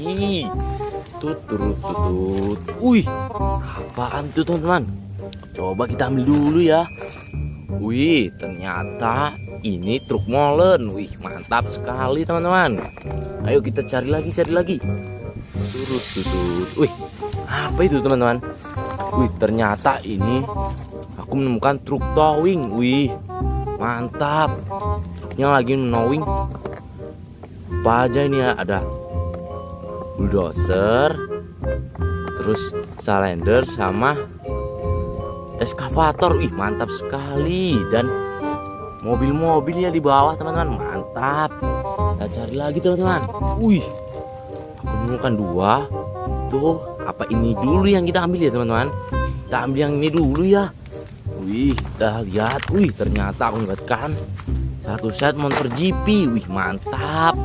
Ih, tutut. Wih, apaan tuh teman-teman? Coba kita ambil dulu ya. Wih, ternyata ini truk molen. Wih, mantap sekali teman-teman. Ayo kita cari lagi. Tutut. Wih, apa itu teman-teman? Wih, ternyata ini aku menemukan truk towing. Wih, mantap. Truknya lagi menowing. Apa aja ini ya? Ada bulldozer, terus salender sama eskavator. Ih, mantap sekali. Dan mobil-mobilnya di bawah teman-teman, mantap. Kita cari lagi teman-teman. Wih, aku menemukan dua. Tuh, apa ini dulu yang kita ambil ya teman-teman? Kita ambil yang ini dulu ya. Wih, kita lihat. Wih, ternyata aku mendapatkan satu set motor GP. Wih, mantap.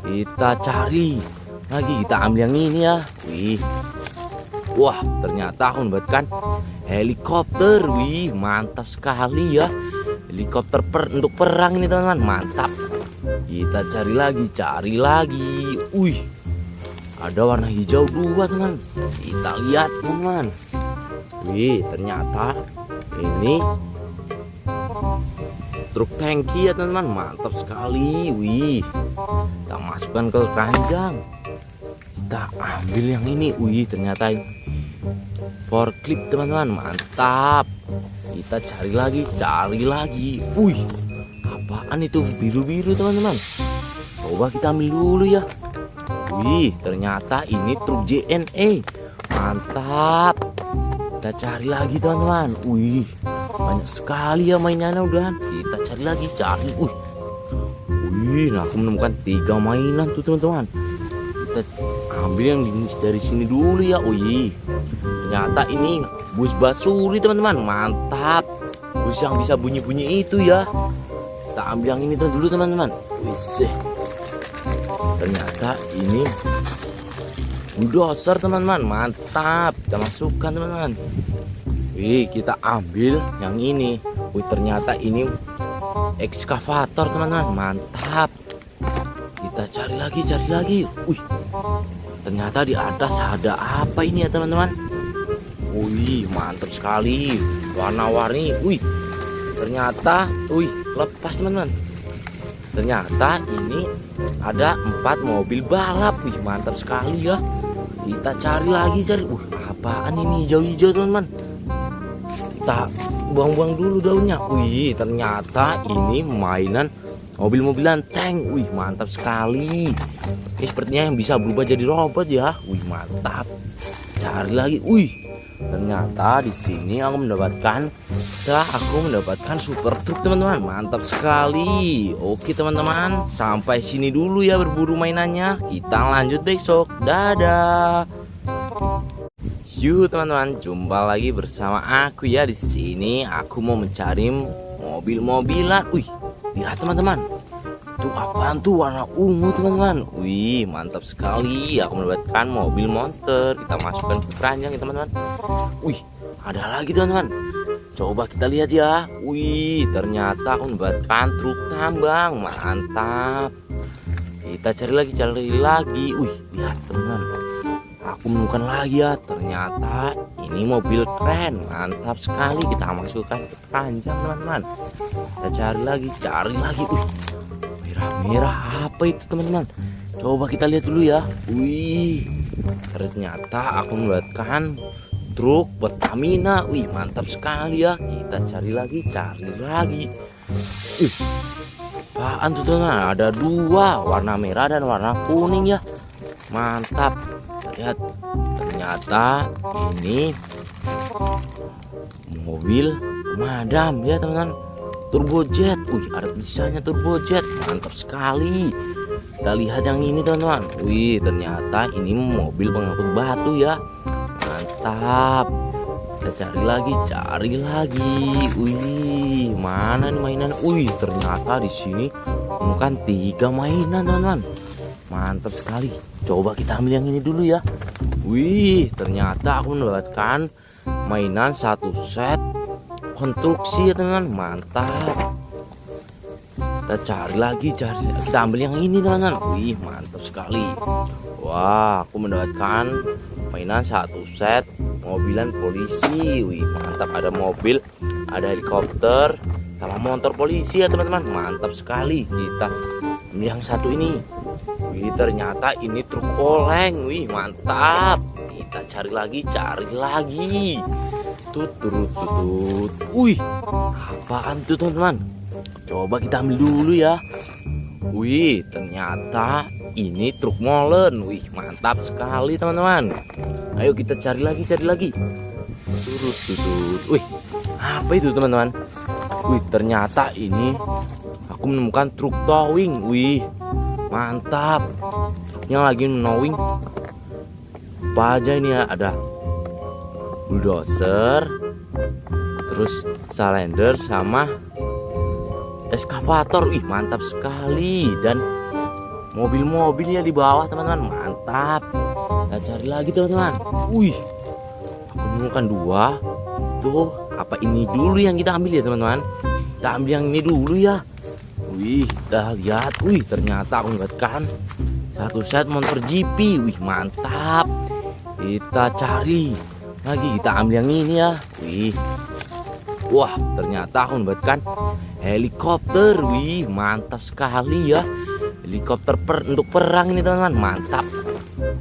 Kita cari lagi, kita ambil yang ini ya. Wih, wah, ternyata aku mendapatkan helikopter. Wih, mantap sekali ya. Helikopter untuk perang ini teman-teman, mantap. Kita cari lagi. Wih, ada warna hijau dua teman. Kita lihat teman. Wih, ternyata ini truk tangki ya teman-teman, mantap sekali. Wih, kita masukkan ke keranjang. Kita ambil yang ini. Wih, ternyata forklift teman-teman, mantap. Kita cari lagi. Wih, apaan itu biru-biru teman-teman? Coba kita ambil dulu ya. Wih, ternyata ini truk JNE, mantap. Kita cari lagi teman-teman. Wih, banyak sekali ya mainannya udah. Kita cari lagi. Wih, nah aku menemukan 3 mainan tuh teman-teman. Kita ambil yang dari sini dulu ya. Wih, ternyata ini bus basuri teman-teman, mantap. Bus yang bisa bunyi-bunyi itu ya. Kita ambil yang ini dulu teman-teman. Wih, ternyata ini bulldozer teman-teman, mantap. Kita masukkan teman-teman. Wih, kita ambil yang ini. Wih, ternyata ini ekskavator teman-teman, mantap. Kita cari lagi. Wih, ternyata di atas ada apa ini ya teman-teman? Wih, mantap sekali. Warna-warni. Wih, ternyata lepas teman-teman. Ternyata ini ada 4 mobil balap. Wih, mantap sekali ya. Kita cari lagi. Wih, apaan ini hijau-hijau teman-teman? Kita buang-buang dulu daunnya. Wih, ternyata ini mainan mobil-mobilan tank. Wih, mantap sekali. Ini sepertinya yang bisa berubah jadi robot ya. Wih, mantap. Cari lagi. Wih, ternyata di sini aku mendapatkan super truk teman-teman, mantap sekali. Oke teman-teman, sampai sini dulu ya berburu mainannya. Kita lanjut besok. Dadah. Yuk teman-teman, jumpa lagi bersama aku ya. Di sini aku mau mencari mobil-mobilan. Wih, lihat teman-teman. Itu apaan tuh, warna ungu teman-teman. Wih, mantap sekali. Aku mendapatkan mobil monster. Kita masukkan ke keranjang ya teman-teman. Wih, ada lagi teman-teman. Coba kita lihat ya. Wih, ternyata aku mendapatkan truk tambang, mantap. Kita cari lagi. Wih, lihat teman-teman. Aku menemukan lagi ya. Ternyata ini mobil keren, mantap sekali. Kita masukkan ke keranjang teman-teman. Kita cari lagi. Wih, merah apa itu teman-teman? Coba kita lihat dulu ya. Wih, ternyata aku mendapatkan truk Pertamina. Wih, mantap sekali ya. Kita cari lagi. Wih, apaan tuh teman? Ada 2, warna merah dan warna kuning ya. Mantap. Lihat, ternyata ini mobil pemadam ya teman-teman. Turbojet. Wih, ada tulisannya turbojet, mantap sekali. Kita lihat yang ini teman-teman. Wih, ternyata ini mobil pengangkut batu ya, mantap. Kita cari lagi. Wih, mana nih mainan? Wih, ternyata di sini bukan 3 mainan teman-teman, mantap sekali. Coba kita ambil yang ini dulu ya. Wih, ternyata aku mendapatkan mainan 1 set konstruksi ya teman-teman, mantap. Kita cari lagi. Kita ambil yang ini teman-teman. Wih, mantap sekali. Wah, aku mendapatkan mainan satu set mobilan polisi. Wih, mantap, ada mobil, ada helikopter, sama motor polisi ya teman-teman. Mantap sekali. Kita ambil yang satu ini. Wih, ternyata ini truk oleng. Wih, mantap. Kita cari lagi. Tutut. Wih, apaan tuh teman-teman? Coba kita ambil dulu ya. Wih, ternyata ini truk molen. Wih, mantap sekali teman-teman. Ayo kita cari lagi. Tutut. Wih, apa itu teman-teman? Wih, ternyata ini aku menemukan truk towing. Wih, mantap. Truknya lagi menowing. Apa aja ini ya? Ada bulldozer, terus salender sama eskavator. Wih, mantap sekali. Dan mobil-mobilnya di bawah teman-teman. Mantap. Kita cari lagi teman-teman. Wih, aku menemukan dua. Tuh, apa ini dulu yang kita ambil ya teman-teman? Kita ambil yang ini dulu ya. Wih, kita lihat. Wih, ternyata aku mendapatkan satu set motor GP. Wih, mantap. Kita cari lagi, kita ambil yang ini ya. Wih, wah, ternyata aku mendapatkan helikopter. Wih, mantap sekali ya. Helikopter untuk perang ini teman-teman. Mantap.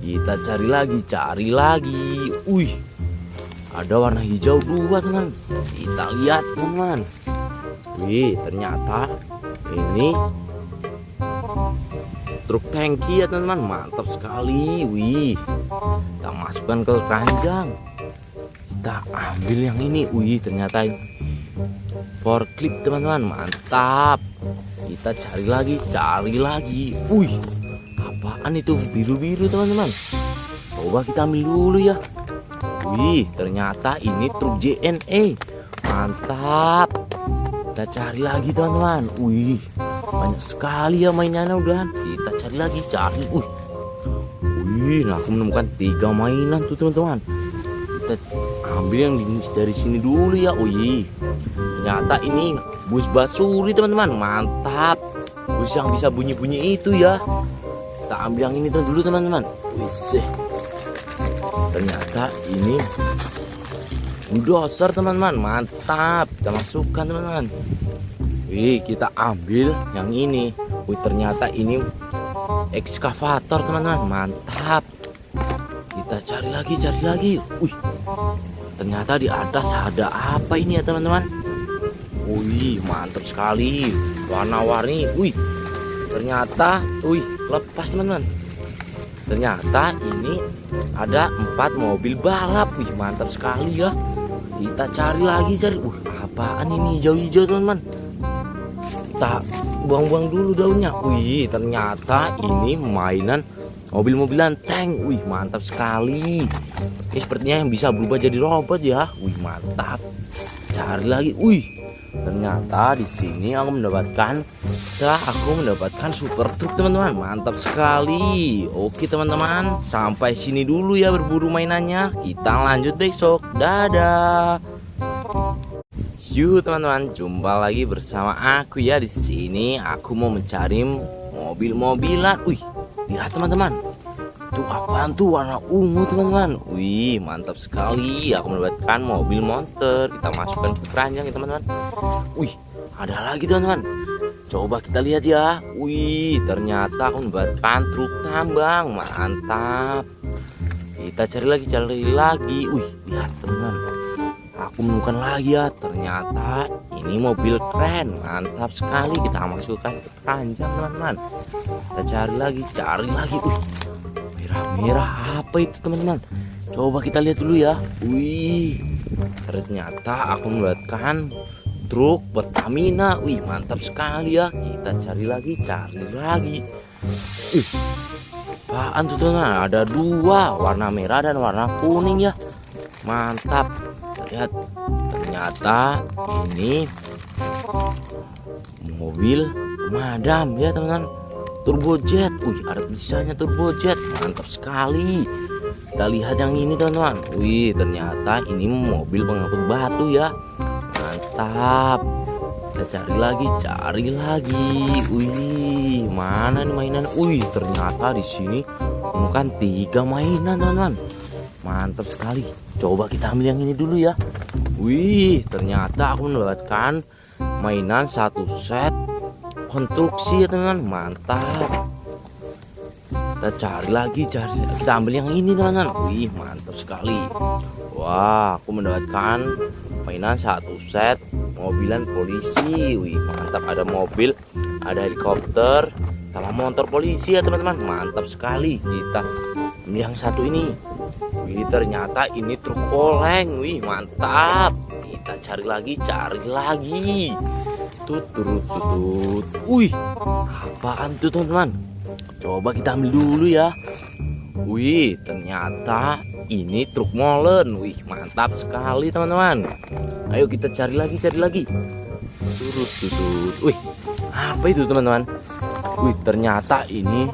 Kita cari lagi. Wih, ada warna hijau dua teman. Kita lihat teman. Wih, ternyata ini truk tangki ya teman-teman. Mantap sekali. Wih, kita masukkan ke keranjang. Kita ambil yang ini. Wih, ternyata forklift teman-teman. Mantap. Kita cari lagi. Wih, apaan itu biru-biru teman-teman? Coba kita ambil dulu ya. Wih, ternyata ini truk JNE. Mantap. Kita cari lagi teman-teman. Wih, banyak sekali ya mainannya udah. Kita cari lagi. Wih, nah aku menemukan 3 mainan tuh teman-teman. Kita ambil yang dari sini dulu ya. Wih, ternyata ini bus basuri teman-teman. Mantap. Bus yang bisa bunyi-bunyi itu ya. Kita ambil yang ini dulu teman-teman. Wih, ternyata ini bulldozer teman-teman. Mantap. Kita masukkan teman-teman. Wih, kita ambil yang ini. Wih, ternyata ini ekskavator teman-teman. Mantap. Kita cari lagi. Wih, ternyata di atas ada apa ini ya teman-teman? Wih, mantap sekali. Warna-warni. Wih, ternyata lepas teman-teman. Ternyata ini ada 4 mobil balap. Wih, mantap sekali ya. Kita cari lagi. Apaan ini hijau-hijau teman-teman? Kita buang-buang dulu daunnya. Wih, ternyata ini mainan mobil-mobilan tank. Wih, mantap sekali. Ini sepertinya yang bisa berubah jadi robot ya. Wih, mantap. Cari lagi. Wih, ternyata di sini aku mendapatkan super truk teman-teman. Mantap sekali. Oke teman-teman, sampai sini dulu ya berburu mainannya. Kita lanjut besok. Dadah. Yuk teman-teman, jumpa lagi bersama aku ya di sini. Aku mau mencari mobil-mobilan. Wih, lihat teman-teman. Itu apaan tuh warna ungu teman-teman? Wih, mantap sekali. Aku mendapatkan mobil monster. Kita masukkan ke keranjang ya teman-teman. Wih, ada lagi teman-teman. Coba kita lihat ya. Wih, ternyata aku mendapatkan truk tambang. Mantap. Kita cari lagi. Wih, lihat teman-teman. Aku menemukan lagi ya. Ternyata ini mobil keren. Mantap sekali. Kita masukkan ke keranjang teman-teman. Kita cari lagi. Wih, merah-merah apa itu teman-teman? Coba kita lihat dulu ya. Wih, ternyata aku mendapatkan truk Pertamina. Wih, mantap sekali ya. Kita cari lagi. Wih, apaan tuh teman? Ada 2, warna merah dan warna kuning ya. Mantap. Lihat, ternyata ini mobil pemadam ya teman-teman. Turbojet. Wih, ada tulisannya turbojet. Mantap sekali. Kita lihat yang ini teman-teman. Wih, ternyata ini mobil pengangkut batu ya. Mantap. Kita cari lagi. Wih, mana nih mainan? Wih, ternyata di sini menemukan 3 mainan teman-teman. Mantap sekali. Coba kita ambil yang ini dulu ya. Wih, ternyata aku mendapatkan mainan 1 set konstruksi ya teman-teman. Mantap. Kita cari lagi, kita ambil yang ini teman-teman. Wih, mantap sekali. Wah, aku mendapatkan mainan 1 set mobilan polisi. Wih, mantap. Ada mobil, ada helikopter, sama motor polisi ya teman-teman. Mantap sekali. Kita ambil yang satu ini. Wih, ternyata ini truk oleng. Wih, mantap. Kita cari lagi. Tutut. Wih, apaan tuh teman-teman? Coba kita ambil dulu ya. Wih, ternyata ini truk molen. Wih, mantap sekali teman-teman. Ayo kita cari lagi. Tutut. Wih, apa itu teman-teman? Wih, ternyata ini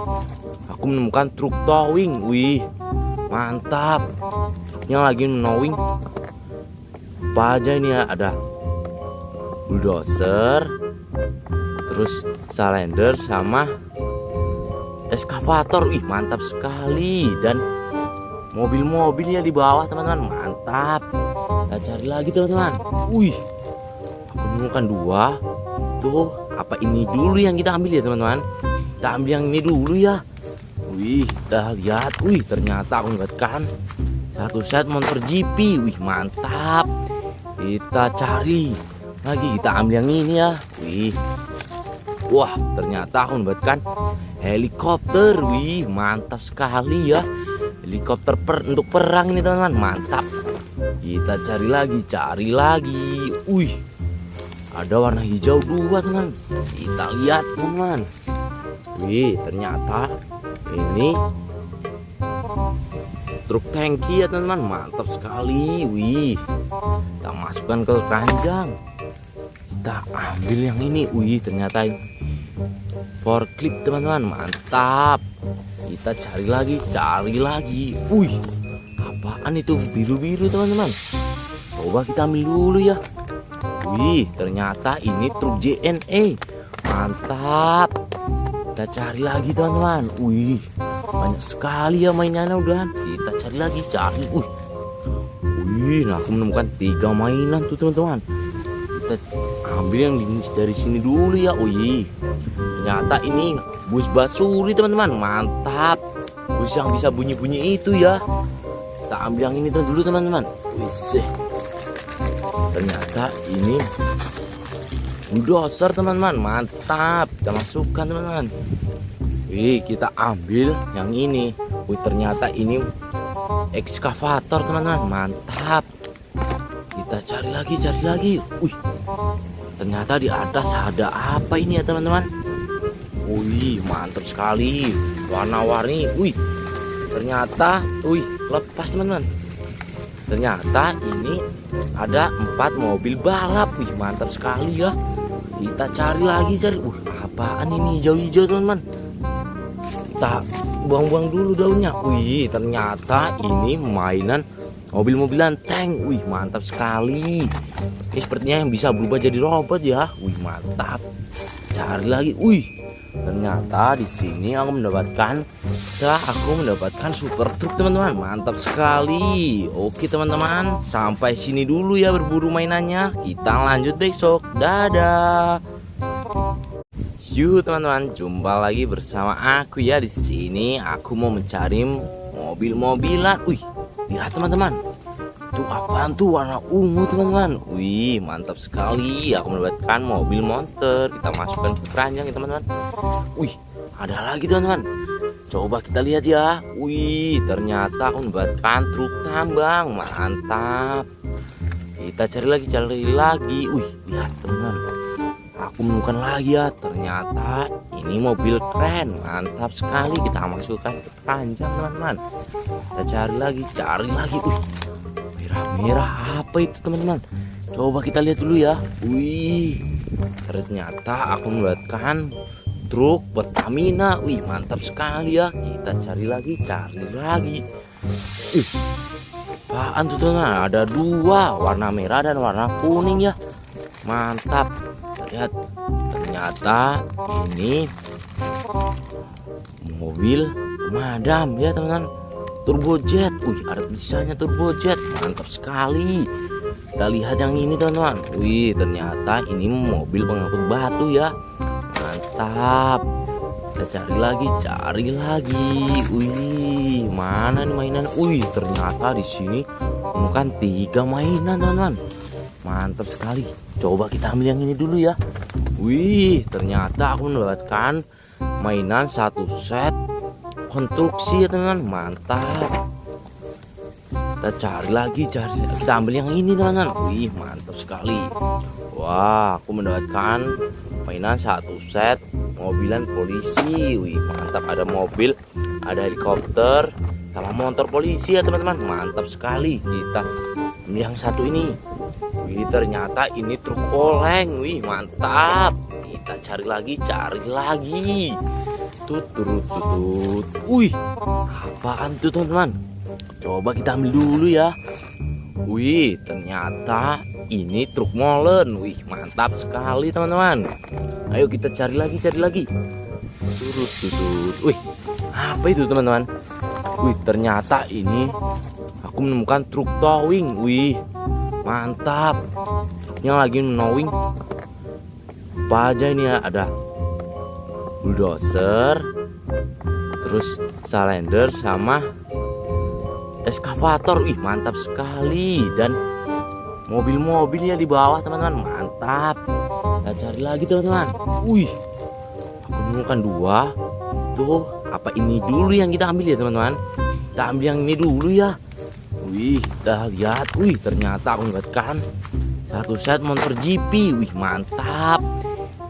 aku menemukan truk towing. Wih, mantap. Truknya lagi knowing. Apa aja ini ya? Ada bulldozer, terus salender sama eskavator. Wih, mantap sekali. Dan mobil-mobilnya di bawah teman-teman. Mantap. Kita cari lagi teman-teman. Wih, aku menemukan 2. Tuh, apa ini dulu yang kita ambil ya teman-teman? Kita ambil yang ini dulu ya. Wih, kita lihat. Wih, ternyata aku mendapatkan 1 set motor GP. Wih, mantap. Kita cari lagi, kita ambil yang ini ya. Wih, wah, ternyata aku mendapatkan helikopter. Wih, mantap sekali ya. Helikopter untuk perang ini teman-teman. Mantap. Kita cari lagi. Wih, ada warna hijau 2 teman. Kita lihat teman. Wih, ternyata ini truk tangki ya teman-teman. Mantap sekali. Wih, kita masukkan ke keranjang. Kita ambil yang ini. Wih, ternyata forklift teman-teman. Mantap. Kita cari lagi. Wih, apaan itu biru-biru teman-teman? Coba kita ambil dulu ya. Wih, ternyata ini truk JNE. Mantap. Kita cari lagi teman-teman. Wih, banyak sekali ya mainannya udah. Kita cari lagi. Wih, nah aku menemukan 3 mainan tuh teman-teman. Kita ambil yang dari sini dulu ya. Wih, ternyata ini bus basuri teman-teman. Mantap. Bus yang bisa bunyi-bunyi itu ya. Kita ambil yang ini dulu teman-teman. Wih, ternyata ini bulldozer teman-teman. Mantap. Kita masukkan teman-teman. Wih, kita ambil yang ini. Wih, ternyata ini ekskavator teman-teman. Mantap. Kita cari lagi. Wih, ternyata di atas ada apa ini ya teman-teman? Wih, mantap sekali. Warna-warni. Wih, ternyata lepas teman-teman. Ternyata ini ada 4 mobil balap. Wih, mantap sekali ya. Kita cari lagi. Wih, apaan ini hijau-hijau teman-teman? Kita buang-buang dulu daunnya. Wih, ternyata ini mainan mobil-mobilan tank. Wih, mantap sekali. Ini sepertinya yang bisa berubah jadi robot ya. Wih, mantap. Cari lagi. Wih, ternyata di sini aku mendapatkan super truk teman-teman. Mantap sekali. Oke teman-teman, sampai sini dulu ya berburu mainannya. Kita lanjut besok. Dadah. Yuk teman-teman, jumpa lagi bersama aku ya. Di sini aku mau mencari mobil-mobilan. Wih, lihat teman-teman. Itu apaan tuh warna ungu teman-teman? Wih, mantap sekali. Aku mendapatkan mobil monster. Kita masukkan ke keranjang ya teman-teman. Wih, ada lagi teman-teman. Coba kita lihat ya. Wih, ternyata aku mendapatkan truk tambang. Mantap. Kita cari lagi. Wih, lihat teman-teman. Aku menemukan lagi ya. Ternyata ini mobil keren. Mantap sekali. Kita masukkan ke keranjang teman-teman. Kita cari lagi. Wih, merah-merah apa itu teman-teman? Coba kita lihat dulu ya. Wih, ternyata aku mendapatkan truk Pertamina. Wih, mantap sekali ya. Kita cari lagi. Wih, apaan tuh teman-teman? Ada 2, warna merah dan warna kuning ya. Mantap. Lihat, ternyata ini mobil pemadam ya teman-teman. Turbojet, wih ada tulisannya turbojet, mantap sekali. Kita lihat yang ini teman-teman. Wih ternyata ini mobil pengangkut batu ya, mantap. Kita cari lagi. Wih mana nih mainan? Wih ternyata di sini bukan 3 mainan teman-teman, mantap sekali. Coba kita ambil yang ini dulu ya. Wih ternyata aku mendapatkan mainan 1 set konstruksi ya teman-teman, mantap. Kita cari lagi, kita ambil yang ini teman-teman. Wih mantap sekali. Wah aku mendapatkan mainan 1 set mobilan polisi. Wih mantap, ada mobil, ada helikopter sama motor polisi ya teman-teman, mantap sekali. Kita ambil yang satu ini. Wih ternyata ini truk oleng. Wih mantap. Kita cari lagi. Tut. Wih apaan tuh teman-teman? Coba kita ambil dulu ya. Wih ternyata ini truk molen. Wih mantap sekali teman-teman. Ayo kita cari lagi. Tut. Wih apa itu teman-teman? Wih ternyata ini aku menemukan truk towing. Wih mantap, truknya lagi menowing. Apa aja ini ya? Ada bulldozer, terus salender sama eskavator. Wih mantap sekali. Dan mobil-mobilnya di bawah teman-teman, mantap. Kita cari lagi teman-teman. Wih aku menemukan 2. Tuh apa ini dulu yang kita ambil ya teman-teman? Kita ambil yang ini dulu ya. Wih kita lihat. Wih ternyata aku mendapatkan 1 set motor GP. Wih mantap.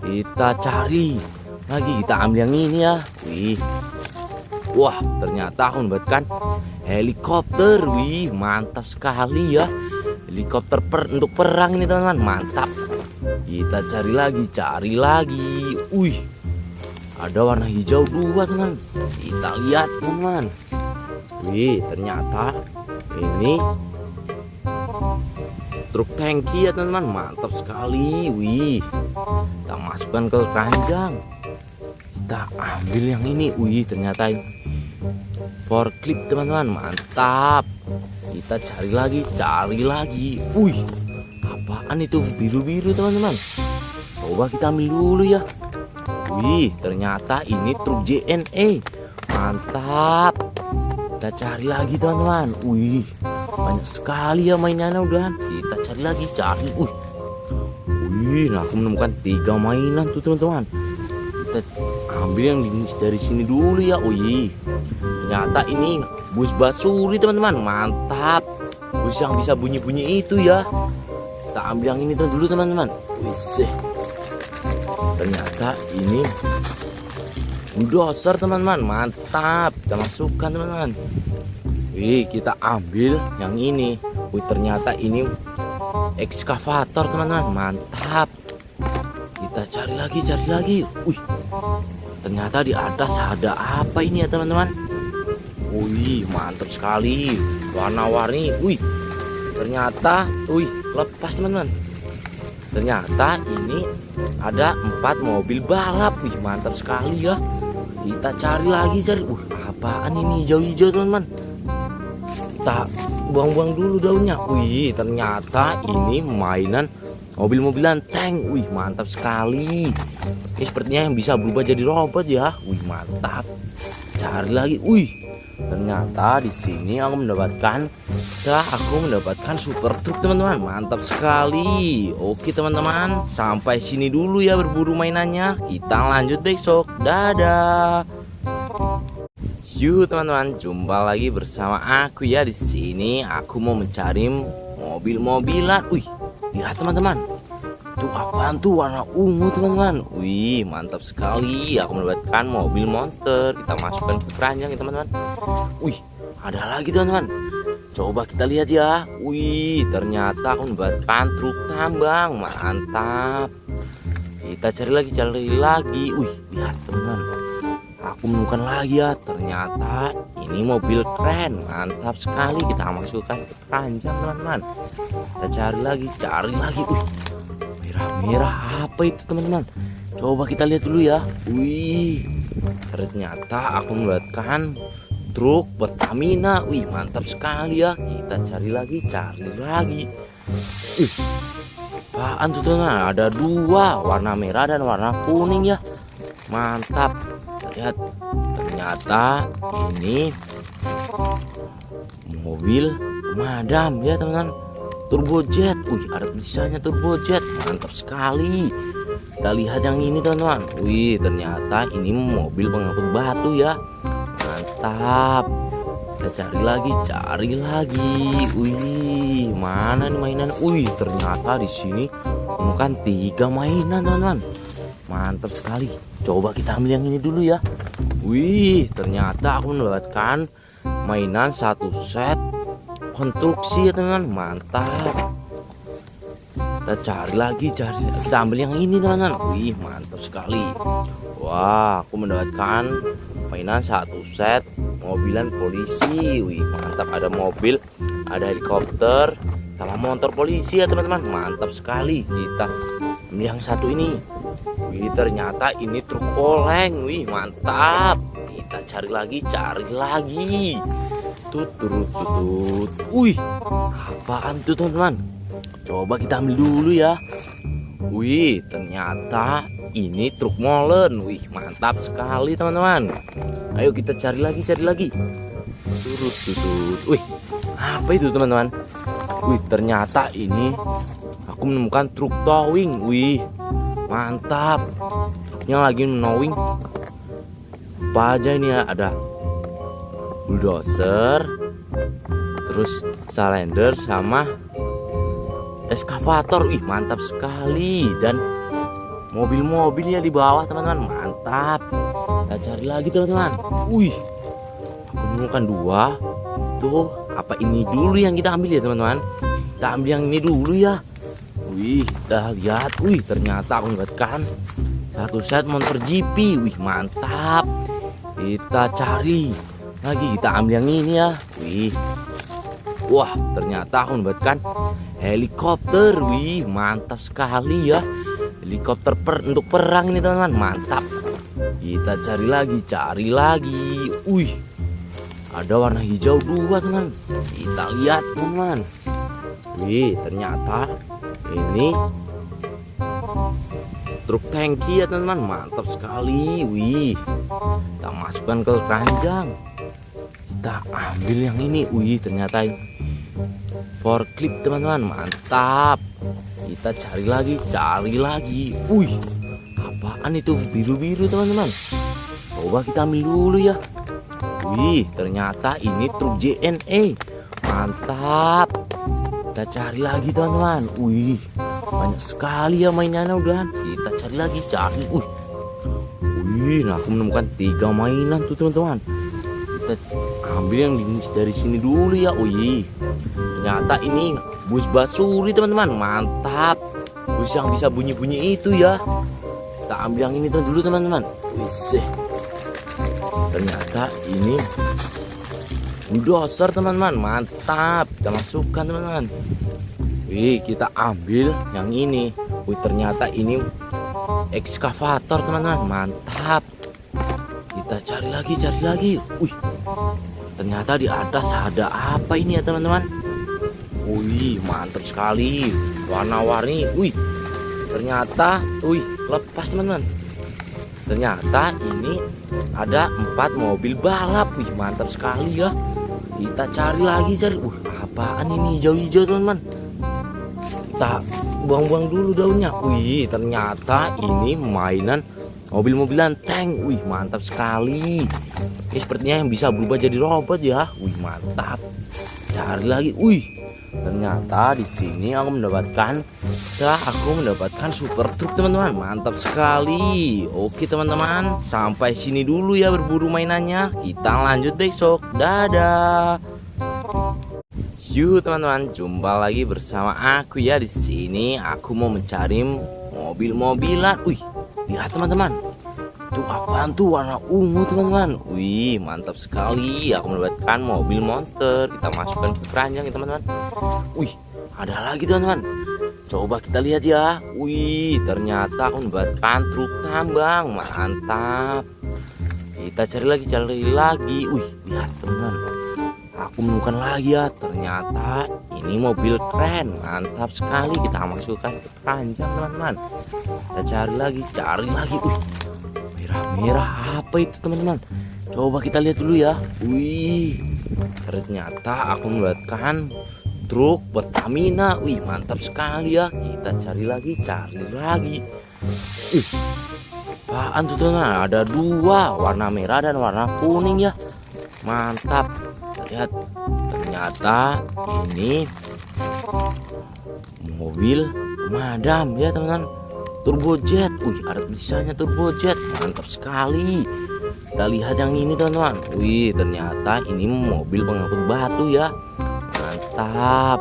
Kita cari lagi, kita ambil yang ini ya. Wih wah ternyata aku mendapatkan helikopter. Wih mantap sekali ya, helikopter untuk perang ini teman-teman, mantap. Kita cari lagi. Wih ada warna hijau 2 teman. Kita lihat teman. Wih ternyata ini truk tangki ya teman-teman, mantap sekali. Wih kita masukkan ke keranjang. Kita ambil yang ini. Wih ternyata forklift teman-teman, mantap. Kita cari lagi. Wih apaan itu biru-biru teman-teman? Coba kita ambil dulu ya. Wih ternyata ini truk JNE, mantap. Kita cari lagi teman-teman. Wih banyak sekali ya mainannya udah. Kita cari lagi. Wih nah aku menemukan 3 mainan tuh teman-teman. Kita ambil yang dari sini dulu ya. Wih ternyata ini bus basuri teman-teman, mantap. Bus yang bisa bunyi-bunyi itu ya. Kita ambil yang ini dulu teman-teman. Wih ternyata ini bulldozer teman-teman, mantap. Kita masukkan teman-teman. Wih kita ambil yang ini. Wih ternyata ini ekskavator teman-teman, mantap. Kita cari lagi. Wih ternyata di atas ada apa ini ya teman-teman? Wih mantap sekali, warna-warni. Wih ternyata lepas teman-teman. Ternyata ini ada 4 mobil balap. Wih mantap sekali ya. Kita cari lagi. Apaan ini hijau-hijau teman-teman? Kita buang-buang dulu daunnya. Wih ternyata ini mainan mobil-mobilan tank. Wih mantap sekali. Ini sepertinya yang bisa berubah jadi robot ya. Wih mantap. Cari lagi. Wih ternyata di sini aku mendapatkan super truk teman-teman, mantap sekali. Oke teman-teman, sampai sini dulu ya berburu mainannya. Kita lanjut besok. Dadah. Yuk teman-teman, jumpa lagi bersama aku ya. Di sini aku mau mencari mobil-mobilan. Wih lihat teman-teman, itu apaan tuh warna ungu teman-teman? Wih mantap sekali. Aku mendapatkan mobil monster. Kita masukkan ke keranjang ya teman-teman. Wih ada lagi teman-teman. Coba kita lihat ya. Wih ternyata aku mendapatkan truk tambang, mantap. Kita cari lagi. Wih lihat teman-teman, aku menemukan lagi ya. Ternyata ini mobil keren, mantap sekali. Kita masukkan ke keranjang teman-teman. Kita cari lagi. Wih merah apa itu teman-teman? Coba kita lihat dulu ya. Wih ternyata aku mendapatkan truk Pertamina. Wih, mantap sekali ya. Kita cari lagi. Ih, apaan tuh teman? Ada dua, warna merah dan warna kuning ya. Mantap. Lihat, ternyata ini mobil pemadam ya teman-teman. Turbojet. Wih, ada tulisannya Turbojet. Mantap sekali. Kita lihat yang ini teman-teman. Wih, ternyata ini mobil pengangkut batu ya. Mantap. Kita cari lagi. Wih, mana nih mainan? Wih, ternyata di sini bukan 3 mainan teman-teman. Mantap sekali. Coba kita ambil yang ini dulu ya. Wih, ternyata aku mendapatkan mainan 1 set konstruksi ya teman-teman. Mantap. Kita cari lagi. Kita ambil yang ini teman-teman. Wih, mantap sekali. Wah, aku mendapatkan mainan 1 set mobilan polisi. Wih, mantap. Ada mobil, ada helikopter, sama motor polisi ya teman-teman. Mantap sekali. Kita ambil yang satu ini. Wih, ternyata ini truk oleng. Wih, mantap. Kita cari lagi. Tut. Wih, apaan tuh teman-teman? Coba kita ambil dulu ya. Wih, ternyata ini truk molen. Wih, mantap sekali teman-teman. Ayo kita cari lagi. Turut. Wih, apa itu teman-teman? Wih, ternyata ini aku menemukan truk towing. Wih, mantap. Truknya lagi menowing. Apa aja ini ya? Ada bulldozer, terus salender sama eskavator. Wih, mantap sekali. Dan mobil-mobilnya di bawah teman-teman. Mantap. Kita cari lagi teman-teman. Wih, aku menemukan 2. Tuh, apa ini dulu yang kita ambil ya teman-teman? Kita ambil yang ini dulu ya. Wih, kita lihat. Wih, ternyata aku mendapatkan 1 set motor GP. Wih, mantap. Kita cari lagi. Kita ambil yang ini ya. Wih, wah, ternyata aku mendapatkan helikopter. Wih, mantap sekali ya. Helikopter untuk perang ini teman-teman. Mantap. Kita cari lagi. Wih, ada warna hijau 2 teman. Kita lihat teman. Wih, ternyata ini truk tangki ya teman-teman. Mantap sekali. Wih, kita masukkan ke keranjang. Kita ambil yang ini. Wih, ternyata forklift teman-teman. Mantap. Kita cari lagi. Wih, apaan itu biru-biru teman-teman? Coba kita ambil dulu ya. Wih, ternyata ini truk JNE. Mantap. Kita cari lagi teman-teman. Wih, banyak sekali ya mainannya udah. Kita cari lagi. Wih, nah aku menemukan 3 mainan tuh teman-teman. Kita ambil yang dari sini dulu ya. Wih, ternyata ini bus basuri teman-teman. Mantap. Bus yang bisa bunyi-bunyi itu ya. Kita ambil yang ini dulu teman-teman. Wih, ternyata ini bulldozer teman-teman. Mantap. Kita masukkan teman-teman. Wih, kita ambil yang ini. Wih, ternyata ini ekskavator teman-teman. Mantap. Kita cari lagi. Wih, ternyata di atas ada apa ini ya teman-teman? Wih, mantap sekali. Warna-warni. Wih, ternyata lepas teman-teman. Ternyata ini ada 4 mobil balap. Wih, mantap sekali ya. Kita cari lagi. Wih, apaan ini hijau-hijau teman-teman? Kita buang-buang dulu daunnya. Wih, ternyata ini mainan mobil-mobilan tank. Wih, mantap sekali. Ini sepertinya yang bisa berubah jadi robot ya. Wih, mantap. Cari lagi. Wih, ternyata di sini aku mendapatkan super truk teman-teman. Mantap sekali. Oke teman-teman, sampai sini dulu ya berburu mainannya. Kita lanjut besok. Dadah. Yuk teman-teman, jumpa lagi bersama aku ya. Di sini aku mau mencari mobil-mobilan. Wih, lihat teman-teman. Itu apaan tuh, warna ungu teman-teman. Wih, mantap sekali. Aku mendapatkan mobil monster. Kita masukkan ke keranjang ya teman-teman. Wih, ada lagi teman-teman. Coba kita lihat ya. Wih, ternyata aku mendapatkan truk tambang. Mantap. Kita cari lagi. Wih, lihat teman-teman. Aku menemukan lagi ya. Ternyata ini mobil keren. Mantap sekali. Kita masukkan ke keranjang teman-teman. Kita cari lagi. Wih, merah-merah apa itu teman-teman? Coba kita lihat dulu ya. Wih, ternyata aku melihatkan truk Pertamina. Wih, mantap sekali ya. Kita cari lagi. Apaan tuh teman? Ada dua, warna merah dan warna kuning ya. Mantap. Lihat, ternyata ini mobil pemadam ya teman-teman. Turbojet. Wih, ada tulisannya Turbojet. Mantap sekali. Kita lihat yang ini teman-teman. Wih, ternyata ini mobil pengangkut batu ya. Mantap.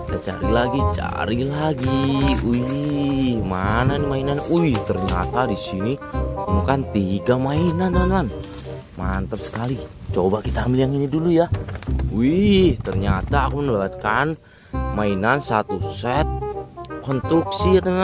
Kita cari lagi. Wih, mana nih mainan? Wih, ternyata di sini bukan 3 mainan teman-teman. Mantap sekali. Coba kita ambil yang ini dulu ya. Wih, ternyata aku mendapatkan mainan 1 set konstruksi ya teman-teman.